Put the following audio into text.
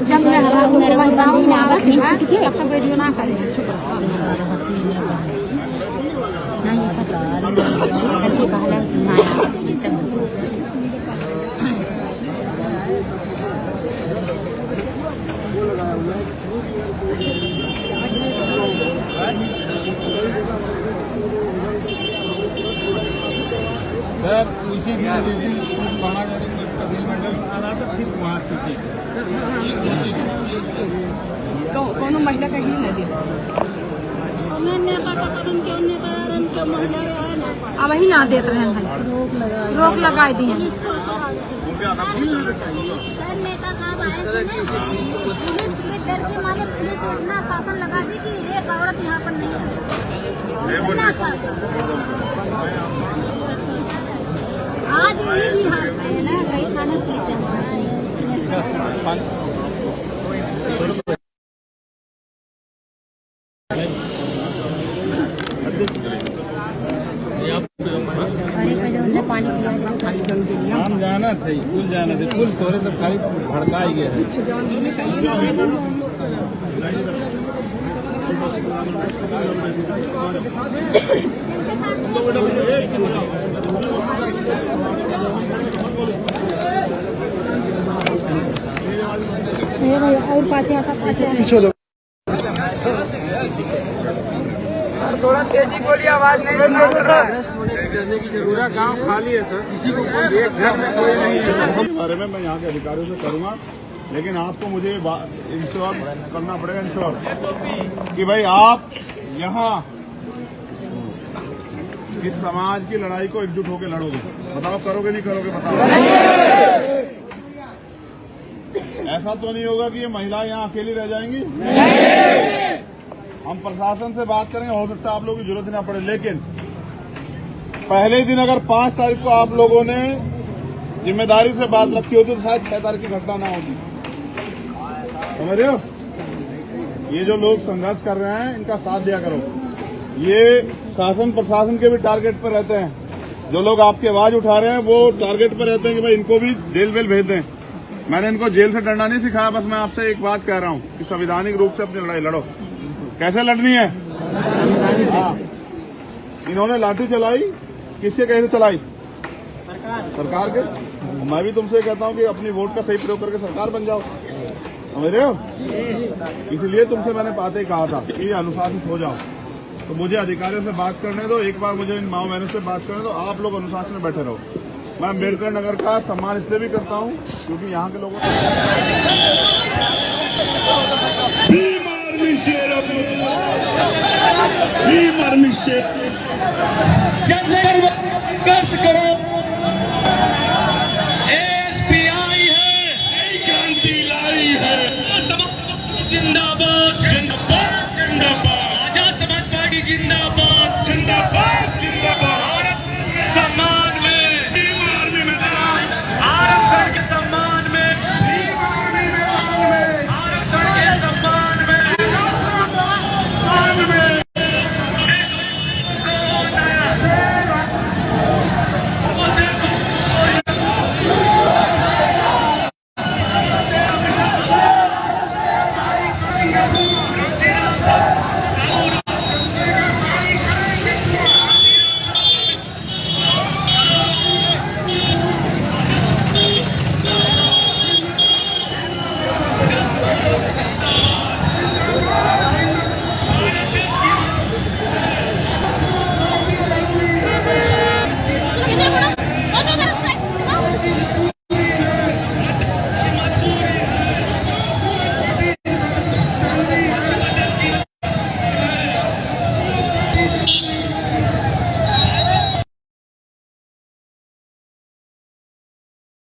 जब मैं तब तक वीडियो ना करें। नहीं पता लड़की का सर उसी दिन आ रहा था, फिर वहाँ से कौन महिला का ही नहीं अब वही ना देते रहे हैं, रोक लगा दिए। नेता साहब आए थे, पुलिस के डर के मारे पुलिस इतना शासन लगा दी कि एक औरत यहाँ पर नहीं है। इतना शासन आज वही भी हाल है ना, कई थाने पुलिस पानी पिया हम जाना थे, पुल जाना थे, पुल थोड़े से खाली भड़का ही गया है। और पाछे थोड़ा तेजी बोलिए, आवाज नहीं सुनाई सर। पूरा गांव खाली है सर, किसी को एक घर में कोई नहीं है। इस बारे में मैं यहाँ के अधिकारियों से करूंगा, लेकिन आपको मुझे इंश्योर करना पड़ेगा, इंश्योर कि भाई आप यहाँ इस समाज की लड़ाई को एकजुट होकर लड़ोगे। बताओ करोगे नहीं करोगे? बताओ। ऐसा तो नहीं होगा कि ये महिलाएं यहाँ अकेली रह जाएंगी। हम प्रशासन से बात करेंगे, हो सकता है आप लोगों की जरूरत ना पड़े, लेकिन पहले दिन अगर 5 तारीख को आप लोगों ने जिम्मेदारी से बात रखी होती तो शायद 6 तारीख की घटना ना होती। समझ रहे हो? ये जो लोग संघर्ष कर रहे हैं, इनका साथ दिया करो। ये शासन प्रशासन के भी टारगेट पर रहते हैं। जो लोग आपकी आवाज उठा रहे हैं वो टारगेट पर रहते हैं कि भाई इनको भी जेल वेल भेज दें। मैंने इनको जेल से डरना नहीं सिखाया, बस मैं आपसे एक बात कह रहा हूँ कि संवैधानिक रूप से अपनी लड़ाई लड़ो। कैसे लड़नी है? हाँ, इन्होंने लाठी चलाई, किसके कैसे चलाई? सरकार के। मैं भी तुमसे कहता हूँ कि अपनी वोट का सही प्रयोग करके सरकार बन जाओ। समझ रहे हो? इसलिए तुमसे मैंने बातें कहा था कि अनुशासित हो जाओ। तो मुझे अधिकारियों से बात करने दो, एक बार मुझे इन माओ बहनों से बात करने दो। आप लोग अनुशासन में बैठे रहो। मैं अम्बेडकर नगर का सम्मान इसलिए भी करता हूँ क्योंकि यहाँ के लोगों करो